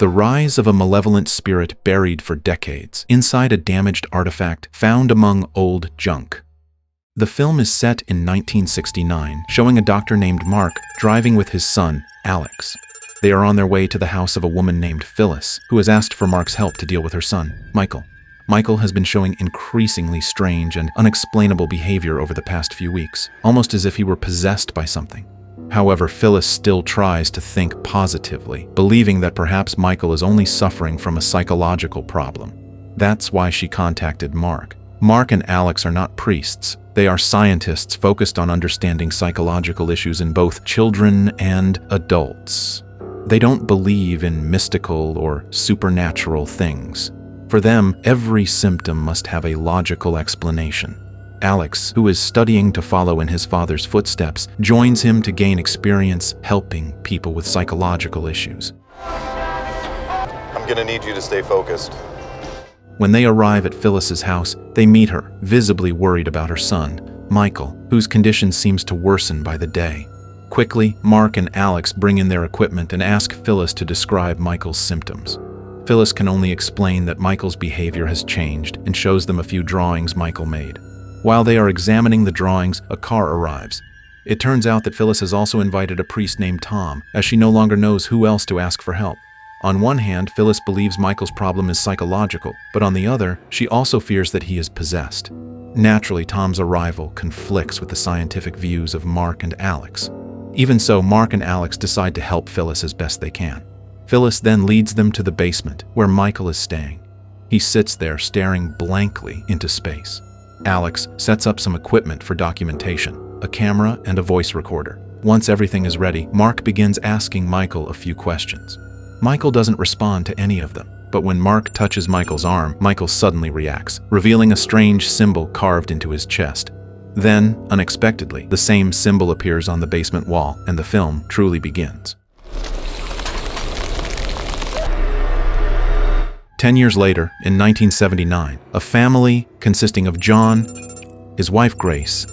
The rise of a malevolent spirit buried for decades inside a damaged artifact found among old junk. The film is set in 1969, showing a doctor named Mark driving with his son, Alex. They are on their way to the house of a woman named Phyllis, who has asked for Mark's help to deal with her son, Michael. Michael has been showing increasingly strange and unexplainable behavior over the past few weeks, almost as if he were possessed by something. However, Phyllis still tries to think positively, believing that perhaps Michael is only suffering from a psychological problem. That's why she contacted Mark. Mark and Alex are not priests. They are scientists focused on understanding psychological issues in both children and adults. They don't believe in mystical or supernatural things. For them, every symptom must have a logical explanation. Alex, who is studying to follow in his father's footsteps, joins him to gain experience helping people with psychological issues. I'm gonna need you to stay focused. When they arrive at Phyllis's house, they meet her, visibly worried about her son, Michael, whose condition seems to worsen by the day. Quickly, Mark and Alex bring in their equipment and ask Phyllis to describe Michael's symptoms. Phyllis can only explain that Michael's behavior has changed and shows them a few drawings Michael made. While they are examining the drawings, a car arrives. It turns out that Phyllis has also invited a priest named Tom, as she no longer knows who else to ask for help. On one hand, Phyllis believes Michael's problem is psychological, but on the other, she also fears that he is possessed. Naturally, Tom's arrival conflicts with the scientific views of Mark and Alex. Even so, Mark and Alex decide to help Phyllis as best they can. Phyllis then leads them to the basement, where Michael is staying. He sits there staring blankly into space. Alex sets up some equipment for documentation, a camera and a voice recorder. Once everything is ready, Mark begins asking Michael a few questions. Michael doesn't respond to any of them, but when Mark touches Michael's arm, Michael suddenly reacts, revealing a strange symbol carved into his chest. Then, unexpectedly, the same symbol appears on the basement wall, and the film truly begins. 10 years later, in 1979, a family consisting of John, his wife Grace,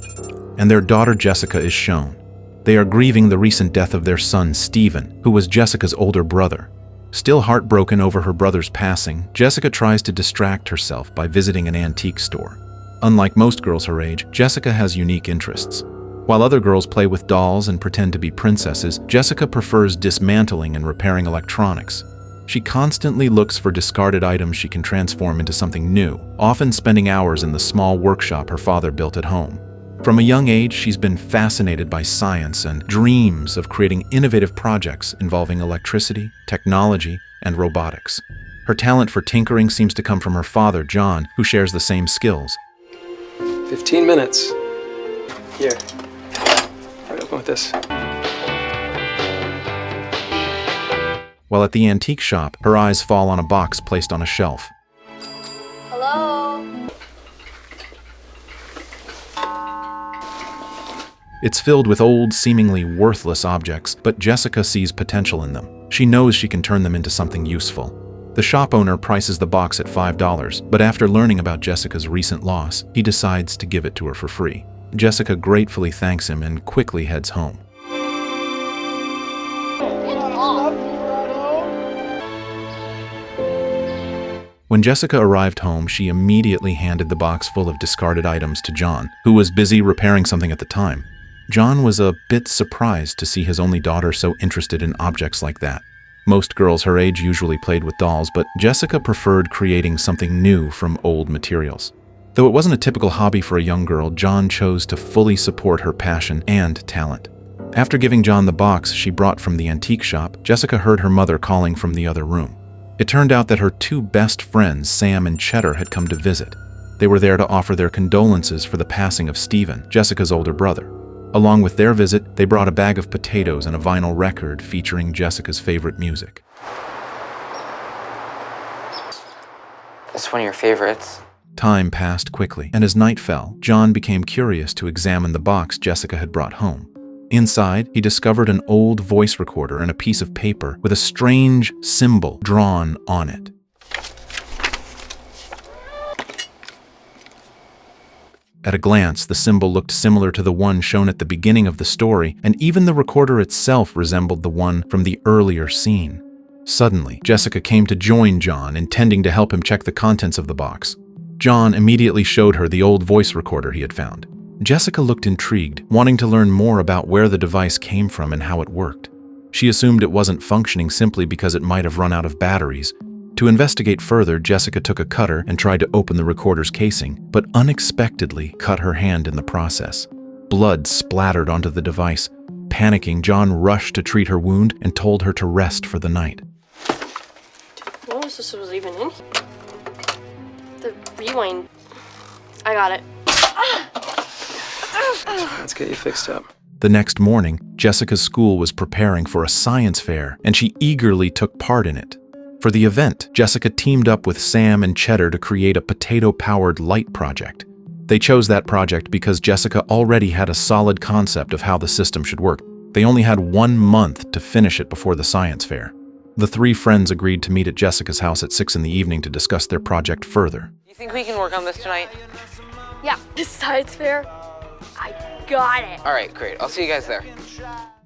and their daughter Jessica is shown. They are grieving the recent death of their son Stephen, who was Jessica's older brother. Still heartbroken over her brother's passing, Jessica tries to distract herself by visiting an antique store. Unlike most girls her age, Jessica has unique interests. While other girls play with dolls and pretend to be princesses, Jessica prefers dismantling and repairing electronics. She constantly looks for discarded items she can transform into something new, often spending hours in the small workshop her father built at home. From a young age, she's been fascinated by science and dreams of creating innovative projects involving electricity, technology, and robotics. Her talent for tinkering seems to come from her father, John, who shares the same skills. 15 minutes. Here. Right, open with this. While at the antique shop, her eyes fall on a box placed on a shelf. Hello? It's filled with old, seemingly worthless objects, but Jessica sees potential in them. She knows she can turn them into something useful. The shop owner prices the box at $5, but after learning about Jessica's recent loss, he decides to give it to her for free. Jessica gratefully thanks him and quickly heads home. When Jessica arrived home, she immediately handed the box full of discarded items to John, who was busy repairing something at the time. John was a bit surprised to see his only daughter so interested in objects like that. Most girls her age usually played with dolls, but Jessica preferred creating something new from old materials. Though it wasn't a typical hobby for a young girl, John chose to fully support her passion and talent. After giving John the box she brought from the antique shop, Jessica heard her mother calling from the other room. It turned out that her two best friends, Sam and Cheddar, had come to visit. They were there to offer their condolences for the passing of Stephen, Jessica's older brother. Along with their visit, they brought a bag of potatoes and a vinyl record featuring Jessica's favorite music. It's one of your favorites. Time passed quickly, and as night fell, John became curious to examine the box Jessica had brought home. Inside, he discovered an old voice recorder and a piece of paper with a strange symbol drawn on it. At a glance, the symbol looked similar to the one shown at the beginning of the story, and even the recorder itself resembled the one from the earlier scene. Suddenly, Jessica came to join John, intending to help him check the contents of the box. John immediately showed her the old voice recorder he had found. Jessica looked intrigued, wanting to learn more about where the device came from and how it worked. She assumed it wasn't functioning simply because it might have run out of batteries. To investigate further, Jessica took a cutter and tried to open the recorder's casing, but unexpectedly cut her hand in the process. Blood splattered onto the device. Panicking, John rushed to treat her wound and told her to rest for the night. What was this was even in here? The rewind. I got it. Let's get you fixed up. The next morning, Jessica's school was preparing for a science fair, and she eagerly took part in it. For the event, Jessica teamed up with Sam and Cheddar to create a potato-powered light project. They chose that project because Jessica already had a solid concept of how the system should work. They only had 1 month to finish it before the science fair. The 3 friends agreed to meet at Jessica's house at 6 in the evening to discuss their project further. You think we can work on this tonight? Yeah, this science fair. I got it. All right, great. I'll see you guys there.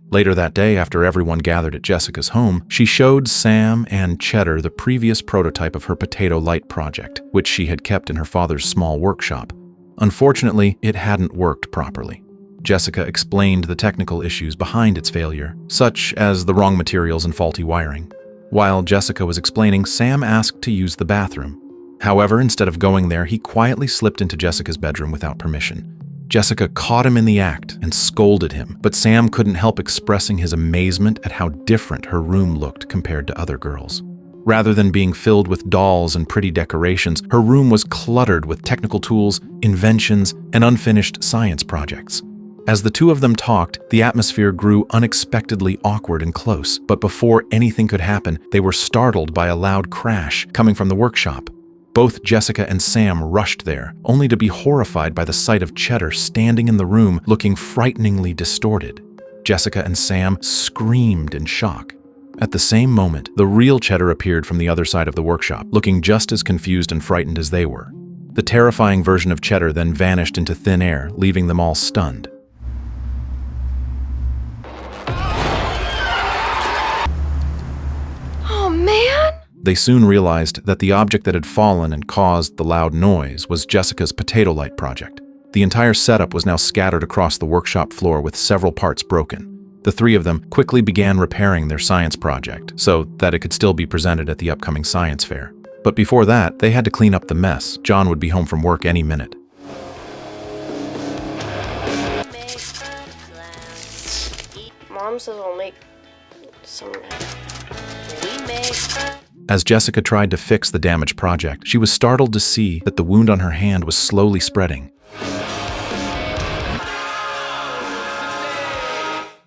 Later that day, after everyone gathered at Jessica's home, she showed Sam and Cheddar the previous prototype of her potato light project, which she had kept in her father's small workshop. Unfortunately, it hadn't worked properly. Jessica explained the technical issues behind its failure, such as the wrong materials and faulty wiring. While Jessica was explaining, Sam asked to use the bathroom. However, instead of going there, he quietly slipped into Jessica's bedroom without permission. Jessica caught him in the act and scolded him, but Sam couldn't help expressing his amazement at how different her room looked compared to other girls'. Rather than being filled with dolls and pretty decorations, her room was cluttered with technical tools, inventions, and unfinished science projects. As the two of them talked, the atmosphere grew unexpectedly awkward and close, but before anything could happen, they were startled by a loud crash coming from the workshop. Both Jessica and Sam rushed there, only to be horrified by the sight of Cheddar standing in the room looking frighteningly distorted. Jessica and Sam screamed in shock. At the same moment, the real Cheddar appeared from the other side of the workshop, looking just as confused and frightened as they were. The terrifying version of Cheddar then vanished into thin air, leaving them all stunned. Oh, man! They soon realized that the object that had fallen and caused the loud noise was Jessica's potato light project. The entire setup was now scattered across the workshop floor with several parts broken. The 3 of them quickly began repairing their science project so that it could still be presented at the upcoming science fair. But before that, they had to clean up the mess. John would be home from work any minute. Mom says I'll make some. As Jessica tried to fix the damaged project, she was startled to see that the wound on her hand was slowly spreading.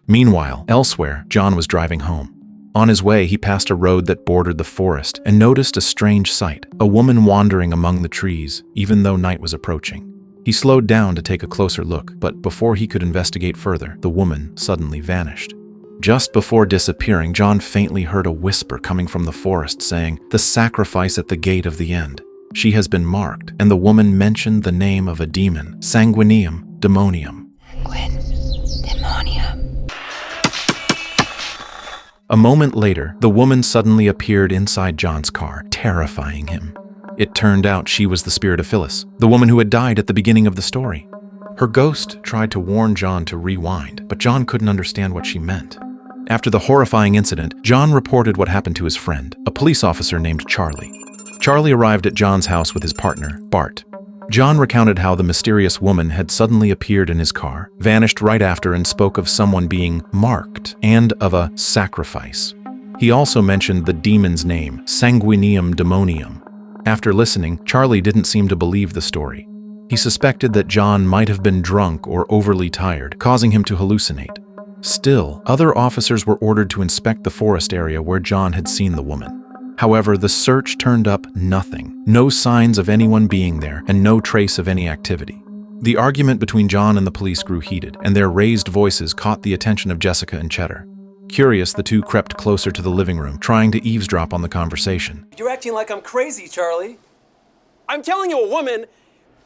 Meanwhile, elsewhere, John was driving home. On his way, he passed a road that bordered the forest and noticed a strange sight, a woman wandering among the trees, even though night was approaching. He slowed down to take a closer look, but before he could investigate further, the woman suddenly vanished. Just before disappearing, John faintly heard a whisper coming from the forest saying, "The sacrifice at the gate of the end. She has been marked," and the woman mentioned the name of a demon, Sanguinium Demonium. A moment later, the woman suddenly appeared inside John's car, terrifying him. It turned out she was the spirit of Phyllis, the woman who had died at the beginning of the story. Her ghost tried to warn John to rewind, but John couldn't understand what she meant. After the horrifying incident, John reported what happened to his friend, a police officer named Charlie. Charlie arrived at John's house with his partner, Bart. John recounted how the mysterious woman had suddenly appeared in his car, vanished right after, and spoke of someone being marked and of a sacrifice. He also mentioned the demon's name, Sanguinium Demonium. After listening, Charlie didn't seem to believe the story. He suspected that John might have been drunk or overly tired, causing him to hallucinate. Still, other officers were ordered to inspect the forest area where John had seen the woman. However, the search turned up nothing, no signs of anyone being there, and no trace of any activity. The argument between John and the police grew heated, and their raised voices caught the attention of Jessica and Cheddar. Curious, the two crept closer to the living room, trying to eavesdrop on the conversation. You're acting like I'm crazy, Charlie. I'm telling you, a woman...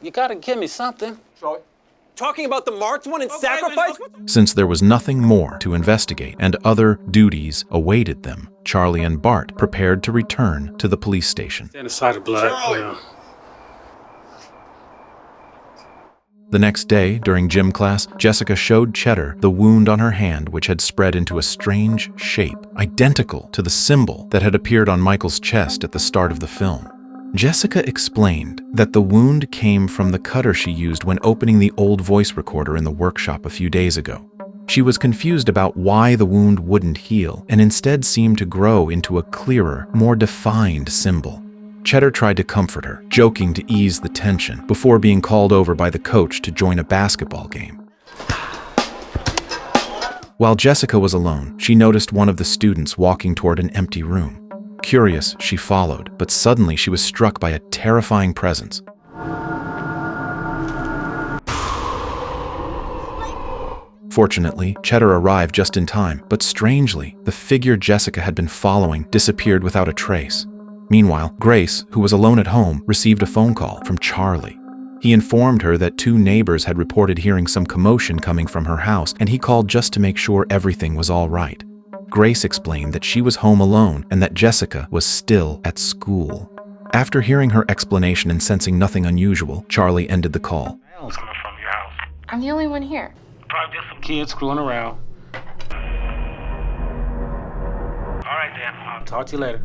You gotta give me something. Charlie, talking about the marked one and sacrifice? Since there was nothing more to investigate and other duties awaited them, Charlie and Bart prepared to return to the police station. Stand aside of blood. The next day, during gym class, Jessica showed Cheddar the wound on her hand, which had spread into a strange shape, identical to the symbol that had appeared on Michael's chest at the start of the film. Jessica explained that the wound came from the cutter she used when opening the old voice recorder in the workshop a few days ago. She was confused about why the wound wouldn't heal and instead seemed to grow into a clearer, more defined symbol. Cheddar tried to comfort her, joking to ease the tension, before being called over by the coach to join a basketball game. While Jessica was alone, she noticed one of the students walking toward an empty room. Curious, she followed, but suddenly she was struck by a terrifying presence. Fortunately, Cheddar arrived just in time, but strangely, the figure Jessica had been following disappeared without a trace. Meanwhile, Grace, who was alone at home, received a phone call from Charlie. He informed her that 2 neighbors had reported hearing some commotion coming from her house, and he called just to make sure everything was all right. Grace explained that she was home alone and that Jessica was still at school. After hearing her explanation and sensing nothing unusual, Charlie ended the call. Coming from your house. I'm the only one here. Probably just some kids screwing around. All right, then. I'll talk to you later.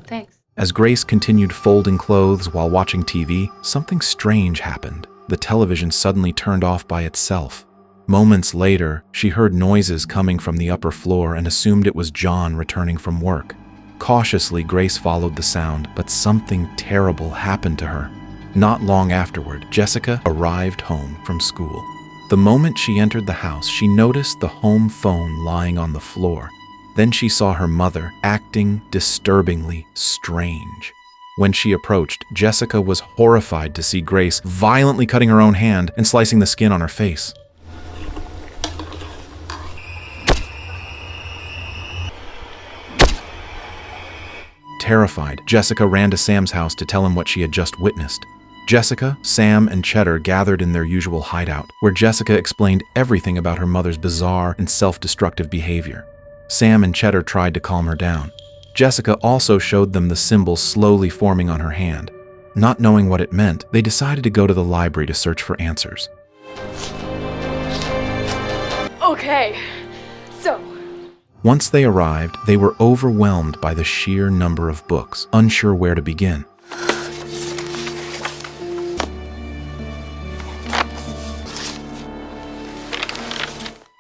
Thanks. As Grace continued folding clothes while watching TV, something strange happened. The television suddenly turned off by itself. Moments later, she heard noises coming from the upper floor and assumed it was John returning from work. Cautiously, Grace followed the sound, but something terrible happened to her. Not long afterward, Jessica arrived home from school. The moment she entered the house, she noticed the home phone lying on the floor. Then she saw her mother acting disturbingly strange. When she approached, Jessica was horrified to see Grace violently cutting her own hand and slicing the skin on her face. Terrified, Jessica ran to Sam's house to tell him what she had just witnessed. Jessica, Sam, and Cheddar gathered in their usual hideout, where Jessica explained everything about her mother's bizarre and self-destructive behavior. Sam and Cheddar tried to calm her down. Jessica also showed them the symbol slowly forming on her hand. Not knowing what it meant, they decided to go to the library to search for answers. Okay, so. Once they arrived, they were overwhelmed by the sheer number of books, unsure where to begin.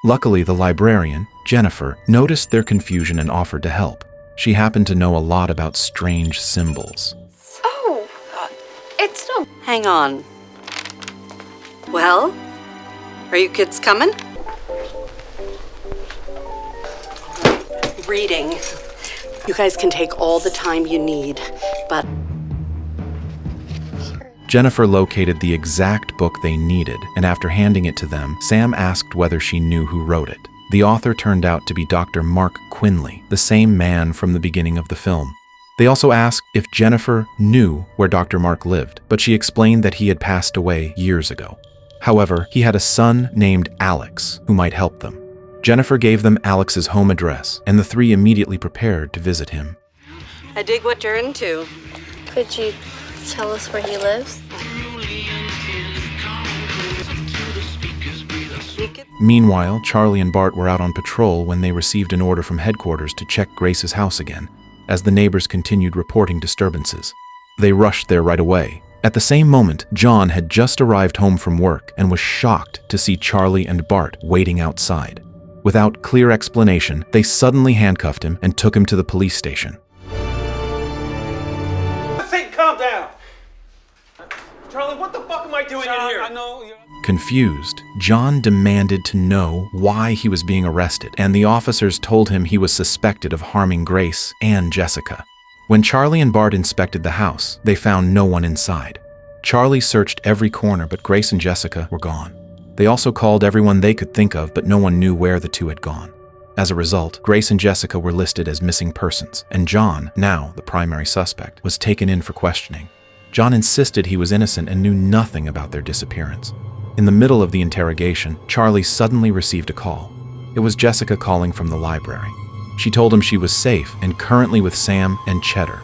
Luckily, the librarian, Jennifer, noticed their confusion and offered to help. She happened to know a lot about strange symbols. Oh, it's no. Hang on. Well, are you kids coming? Reading. You guys can take all the time you need, but Jennifer located the exact book they needed, and after handing it to them, Sam asked whether she knew who wrote it. The author turned out to be Dr. Mark Quinley, the same man from the beginning of the film. They also asked if Jennifer knew where Dr. Mark lived, but she explained that he had passed away years ago. However, he had a son named Alex who might help them. Jennifer gave them Alex's home address, and the 3 immediately prepared to visit him. I dig what you're into. Could you tell us where he lives? Meanwhile, Charlie and Bart were out on patrol when they received an order from headquarters to check Grace's house again, as the neighbors continued reporting disturbances. They rushed there right away. At the same moment, John had just arrived home from work and was shocked to see Charlie and Bart waiting outside. Without clear explanation, they suddenly handcuffed him and took him to the police station. Calm down. Charlie, what the fuck am I doing in here? I know. Confused, John demanded to know why he was being arrested, and the officers told him he was suspected of harming Grace and Jessica. When Charlie and Bart inspected the house, they found no one inside. Charlie searched every corner, but Grace and Jessica were gone. They also called everyone they could think of, but no one knew where the 2 had gone. As a result, Grace and Jessica were listed as missing persons, and John, now the primary suspect, was taken in for questioning. John insisted he was innocent and knew nothing about their disappearance. In the middle of the interrogation, Charlie suddenly received a call. It was Jessica calling from the library. She told him she was safe and currently with Sam and Cheddar.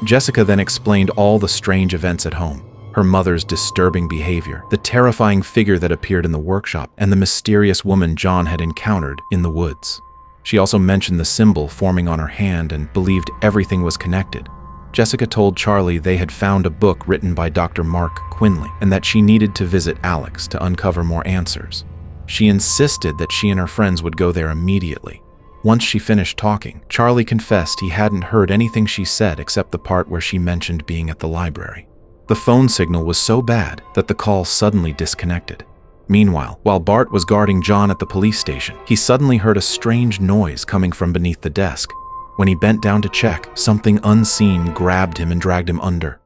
Jessica then explained all the strange events at home, her mother's disturbing behavior, the terrifying figure that appeared in the workshop, and the mysterious woman John had encountered in the woods. She also mentioned the symbol forming on her hand and believed everything was connected. Jessica told Charlie they had found a book written by Dr. Mark Quinley and that she needed to visit Alex to uncover more answers. She insisted that she and her friends would go there immediately. Once she finished talking, Charlie confessed he hadn't heard anything she said except the part where she mentioned being at the library. The phone signal was so bad that the call suddenly disconnected. Meanwhile, while Bart was guarding John at the police station, he suddenly heard a strange noise coming from beneath the desk. When he bent down to check, something unseen grabbed him and dragged him under.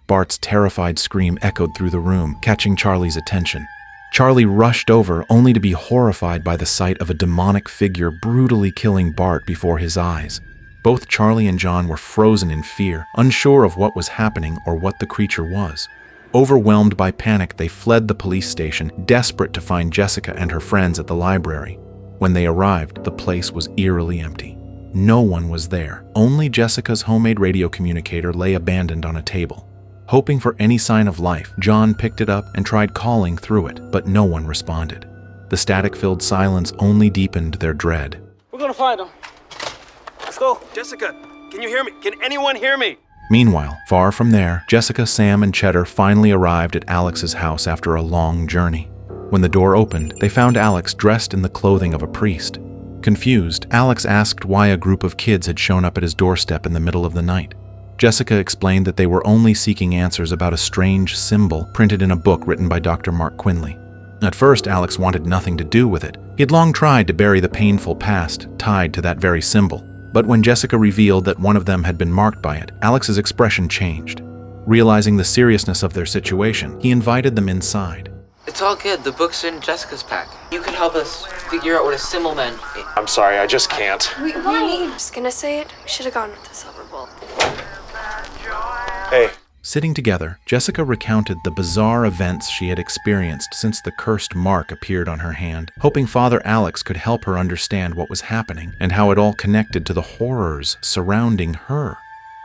Bart's terrified scream echoed through the room, catching Charlie's attention. Charlie rushed over, only to be horrified by the sight of a demonic figure brutally killing Bart before his eyes. Both Charlie and John were frozen in fear, unsure of what was happening or what the creature was. Overwhelmed by panic, they fled the police station, desperate to find Jessica and her friends at the library. When they arrived, the place was eerily empty. No one was there. Only Jessica's homemade radio communicator lay abandoned on a table. Hoping for any sign of life, John picked it up and tried calling through it, but no one responded. The static-filled silence only deepened their dread. We're gonna find him. Let's go. Jessica, can you hear me? Can anyone hear me? Meanwhile, far from there, Jessica, Sam, and Cheddar finally arrived at Alex's house after a long journey. When the door opened, they found Alex dressed in the clothing of a priest. Confused, Alex asked why a group of kids had shown up at his doorstep in the middle of the night. Jessica explained that they were only seeking answers about a strange symbol printed in a book written by Dr. Mark Quinley. At first, Alex wanted nothing to do with it. He had long tried to bury the painful past tied to that very symbol. But when Jessica revealed that one of them had been marked by it, Alex's expression changed. Realizing the seriousness of their situation, he invited them inside. It's all good. The book's in Jessica's pack. You could help us figure out what a symbol meant. I'm sorry, I just can't. I'm just gonna say it. We should have gone with the silver bulb. Hey, Sitting together, Jessica recounted the bizarre events she had experienced since the cursed mark appeared on her hand, hoping Father Alex could help her understand what was happening and how it all connected to the horrors surrounding her.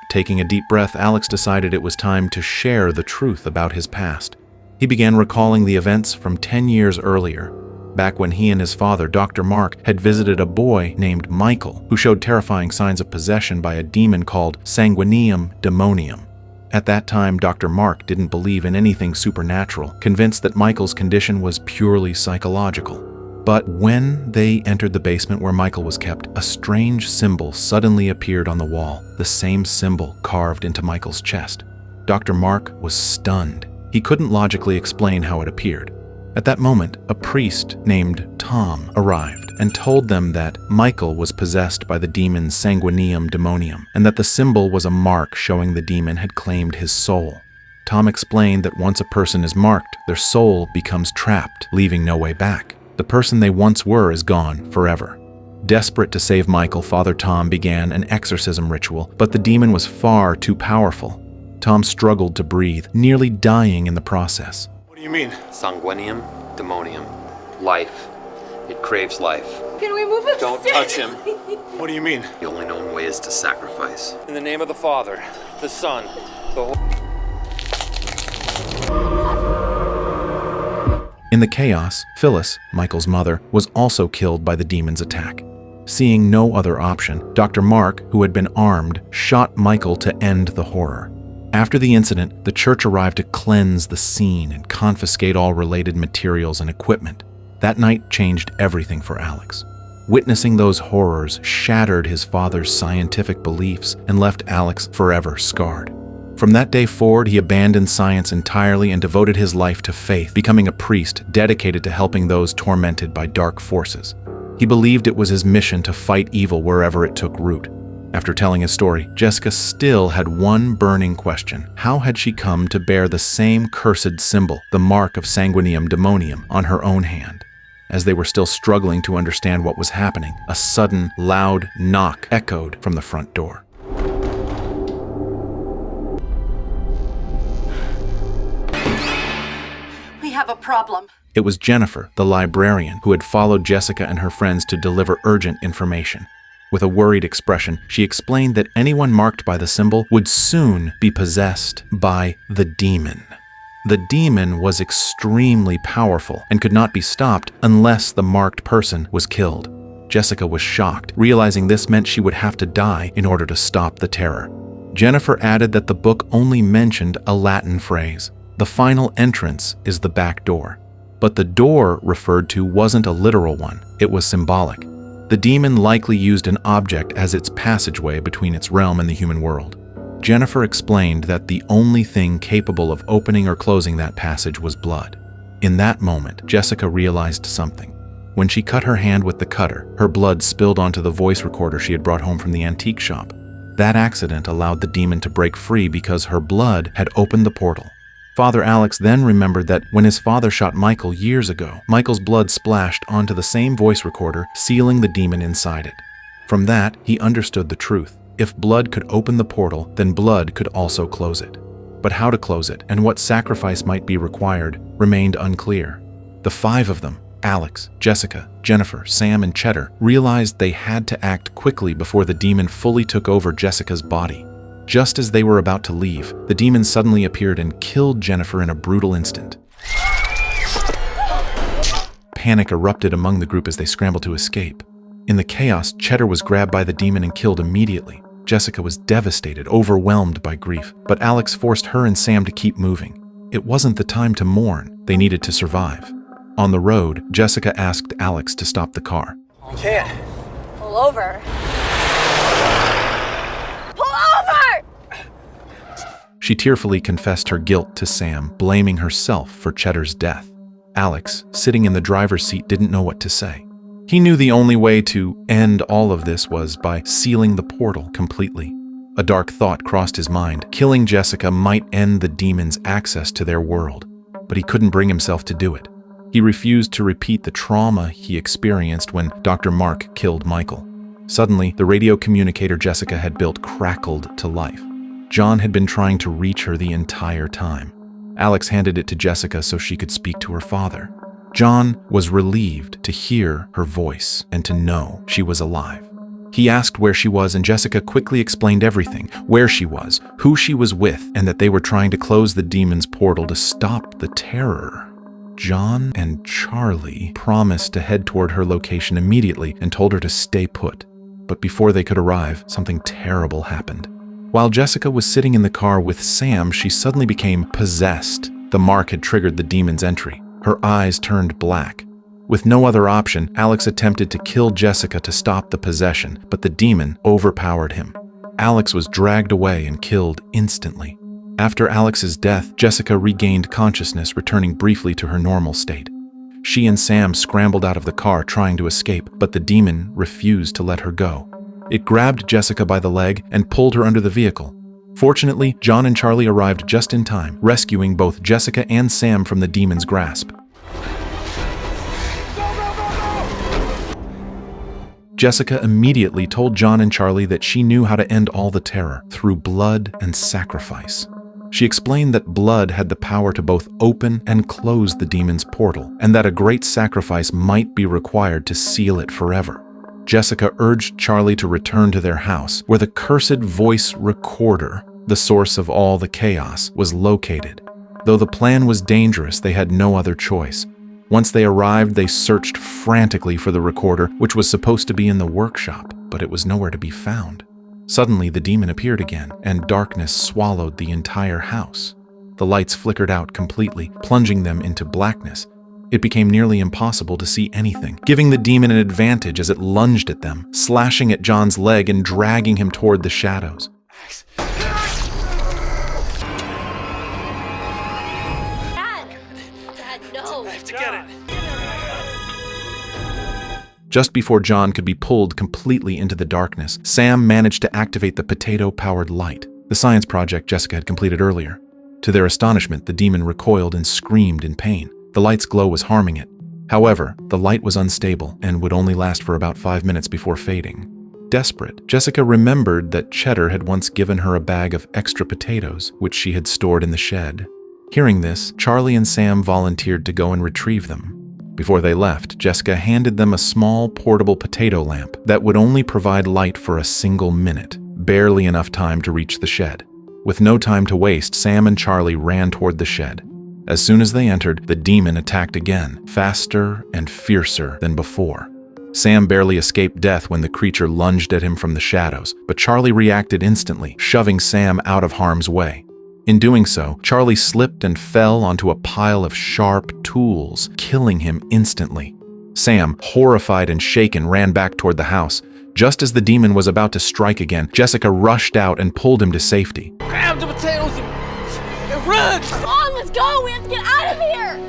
Taking a deep breath, Alex decided it was time to share the truth about his past. He began recalling the events from 10 years earlier, back when he and his father, Dr. Mark, had visited a boy named Michael, who showed terrifying signs of possession by a demon called Sanguinium Demonium. At that time, Dr. Mark didn't believe in anything supernatural, convinced that Michael's condition was purely psychological. But when they entered the basement where Michael was kept, a strange symbol suddenly appeared on the wall, the same symbol carved into Michael's chest. Dr. Mark was stunned. He couldn't logically explain how it appeared. At that moment, a priest named Tom arrived and told them that Michael was possessed by the demon Sanguinium Demonium, and that the symbol was a mark showing the demon had claimed his soul. Tom explained that once a person is marked, their soul becomes trapped, leaving no way back. The person they once were is gone forever. Desperate to save Michael, Father Tom began an exorcism ritual, but the demon was far too powerful. Tom struggled to breathe, nearly dying in the process. What do you mean? Sanguinium Demonium. Life. It craves life. Can we move upstairs? Don't touch him. What do you mean? The only known way is to sacrifice. In the name of the Father, the Son, the Holy... In the chaos, Phyllis, Michael's mother, was also killed by the demon's attack. Seeing no other option, Dr. Mark, who had been armed, shot Michael to end the horror. After the incident, the church arrived to cleanse the scene and confiscate all related materials and equipment. That night changed everything for Alex. Witnessing those horrors shattered his father's scientific beliefs and left Alex forever scarred. From that day forward, he abandoned science entirely and devoted his life to faith, becoming a priest dedicated to helping those tormented by dark forces. He believed it was his mission to fight evil wherever it took root. After telling his story, Jessica still had one burning question. How had she come to bear the same cursed symbol, the mark of Sanguinium Demonium, on her own hand? As they were still struggling to understand what was happening, a sudden, loud knock echoed from the front door. have a problem. It was Jennifer, the librarian, who had followed Jessica and her friends to deliver urgent information. With a worried expression, she explained that anyone marked by the symbol would soon be possessed by the demon. The demon was extremely powerful and could not be stopped unless the marked person was killed. Jessica was shocked, realizing this meant she would have to die in order to stop the terror. Jennifer added that the book only mentioned a Latin phrase. The final entrance is the back door. But the door referred to wasn't a literal one, it was symbolic. The demon likely used an object as its passageway between its realm and the human world. Jennifer explained that the only thing capable of opening or closing that passage was blood. In that moment, Jessica realized something. When she cut her hand with the cutter, her blood spilled onto the voice recorder she had brought home from the antique shop. That accident allowed the demon to break free because her blood had opened the portal. Father Alex then remembered that when his father shot Michael years ago, Michael's blood splashed onto the same voice recorder, sealing the demon inside it. From that, he understood the truth. If blood could open the portal, then blood could also close it. But how to close it and what sacrifice might be required remained unclear. The five of them, Alex, Jessica, Jennifer, Sam, and Cheddar, realized they had to act quickly before the demon fully took over Jessica's body. Just as they were about to leave, the demon suddenly appeared and killed Jennifer in a brutal instant. Panic erupted among the group as they scrambled to escape. In the chaos, Cheddar was grabbed by the demon and killed immediately. Jessica was devastated, overwhelmed by grief, but Alex forced her and Sam to keep moving. It wasn't the time to mourn, they needed to survive. On the road, Jessica asked Alex to stop the car. I can't. Pull over. Pull over! She tearfully confessed her guilt to Sam, blaming herself for Cheddar's death. Alex, sitting in the driver's seat, didn't know what to say. He knew the only way to end all of this was by sealing the portal completely. A dark thought crossed his mind. Killing Jessica might end the demon's access to their world, but he couldn't bring himself to do it. He refused to repeat the trauma he experienced when Dr. Mark killed Michael. Suddenly, the radio communicator Jessica had built crackled to life. John had been trying to reach her the entire time. Alex handed it to Jessica so she could speak to her father. John was relieved to hear her voice and to know she was alive. He asked where she was, and Jessica quickly explained everything: where she was, who she was with, and that they were trying to close the demon's portal to stop the terror. John and Charlie promised to head toward her location immediately and told her to stay put. But before they could arrive, something terrible happened. While Jessica was sitting in the car with Sam, she suddenly became possessed. The mark had triggered the demon's entry. Her eyes turned black. With no other option, Alex attempted to kill Jessica to stop the possession, but the demon overpowered him. Alex was dragged away and killed instantly. After Alex's death, Jessica regained consciousness, returning briefly to her normal state. She and Sam scrambled out of the car trying to escape, but the demon refused to let her go. It grabbed Jessica by the leg and pulled her under the vehicle. Fortunately, John and Charlie arrived just in time, rescuing both Jessica and Sam from the demon's grasp. Jessica immediately told John and Charlie that she knew how to end all the terror through blood and sacrifice. She explained that blood had the power to both open and close the demon's portal, and that a great sacrifice might be required to seal it forever. Jessica urged Charlie to return to their house, where the cursed voice recorder, the source of all the chaos, was located. Though the plan was dangerous, they had no other choice. Once they arrived, they searched frantically for the recorder, which was supposed to be in the workshop, but it was nowhere to be found. Suddenly, the demon appeared again, and darkness swallowed the entire house. The lights flickered out completely, plunging them into blackness. It became nearly impossible to see anything, giving the demon an advantage as it lunged at them, slashing at John's leg and dragging him toward the shadows. Dad, no. I have to get it. Just before John could be pulled completely into the darkness, Sam managed to activate the potato-powered light, the science project Jessica had completed earlier. To their astonishment, the demon recoiled and screamed in pain. The light's glow was harming it. However, the light was unstable and would only last for about 5 minutes before fading. Desperate, Jessica remembered that Cheddar had once given her a bag of extra potatoes, which she had stored in the shed. Hearing this, Charlie and Sam volunteered to go and retrieve them. Before they left, Jessica handed them a small portable potato lamp that would only provide light for a single minute, barely enough time to reach the shed. With no time to waste, Sam and Charlie ran toward the shed. As soon as they entered, the demon attacked again, faster and fiercer than before. Sam barely escaped death when the creature lunged at him from the shadows, but Charlie reacted instantly, shoving Sam out of harm's way. In doing so, Charlie slipped and fell onto a pile of sharp tools, killing him instantly. Sam, horrified and shaken, ran back toward the house. Just as the demon was about to strike again, Jessica rushed out and pulled him to safety. Grab the potatoes and run! Come on, let's go! We have to get out of here!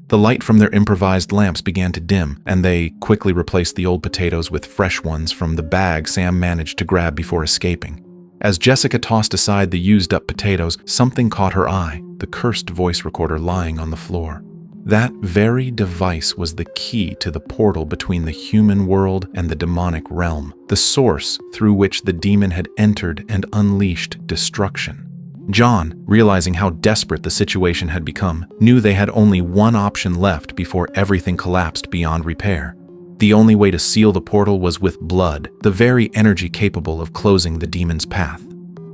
The light from their improvised lamps began to dim, and they quickly replaced the old potatoes with fresh ones from the bag Sam managed to grab before escaping. As Jessica tossed aside the used-up potatoes, something caught her eye, the cursed voice recorder lying on the floor. That very device was the key to the portal between the human world and the demonic realm, the source through which the demon had entered and unleashed destruction. John, realizing how desperate the situation had become, knew they had only one option left before everything collapsed beyond repair. The only way to seal the portal was with blood, the very energy capable of closing the demon's path.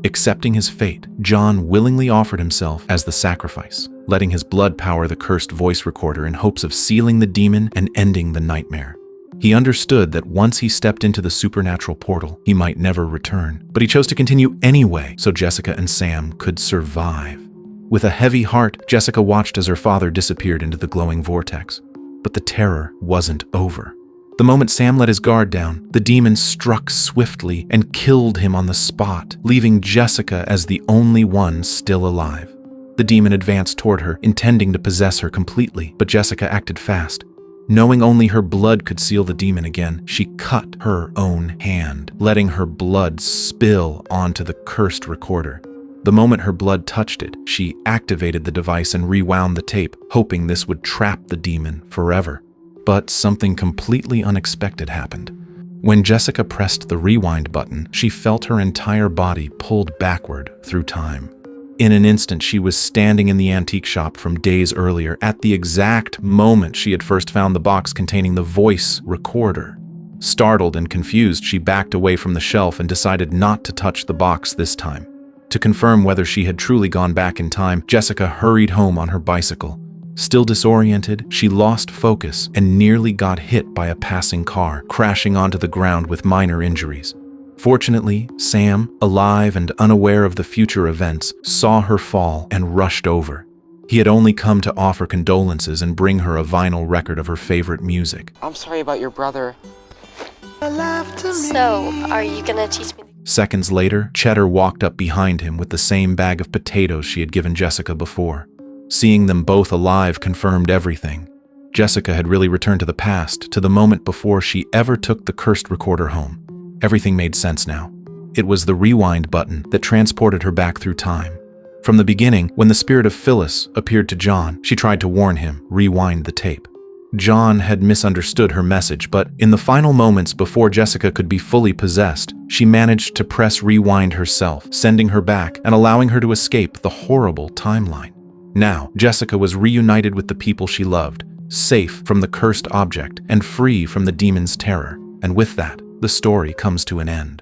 Accepting his fate, John willingly offered himself as the sacrifice, letting his blood power the cursed voice recorder in hopes of sealing the demon and ending the nightmare. He understood that once he stepped into the supernatural portal, he might never return, but he chose to continue anyway so Jessica and Sam could survive. With a heavy heart, Jessica watched as her father disappeared into the glowing vortex. But the terror wasn't over. The moment Sam let his guard down, the demon struck swiftly and killed him on the spot, leaving Jessica as the only one still alive. The demon advanced toward her, intending to possess her completely, but Jessica acted fast. Knowing only her blood could seal the demon again, she cut her own hand, letting her blood spill onto the cursed recorder. The moment her blood touched it, she activated the device and rewound the tape, hoping this would trap the demon forever. But something completely unexpected happened. When Jessica pressed the rewind button, she felt her entire body pulled backward through time. In an instant, she was standing in the antique shop from days earlier, at the exact moment she had first found the box containing the voice recorder. Startled and confused, she backed away from the shelf and decided not to touch the box this time. To confirm whether she had truly gone back in time, Jessica hurried home on her bicycle. Still disoriented, she lost focus and nearly got hit by a passing car, crashing onto the ground with minor injuries. Fortunately, Sam, alive and unaware of the future events, saw her fall and rushed over. He had only come to offer condolences and bring her a vinyl record of her favorite music. I'm sorry about your brother. So, are you gonna teach me? Seconds later, Cheddar walked up behind him with the same bag of potatoes she had given Jessica before. Seeing them both alive confirmed everything. Jessica had really returned to the past, to the moment before she ever took the cursed recorder home. Everything made sense now. It was the rewind button that transported her back through time. From the beginning, when the spirit of Phyllis appeared to John, she tried to warn him, rewind the tape. John had misunderstood her message, but in the final moments before Jessica could be fully possessed, she managed to press rewind herself, sending her back and allowing her to escape the horrible timeline. Now, Jessica was reunited with the people she loved, safe from the cursed object and free from the demon's terror. And with that, the story comes to an end.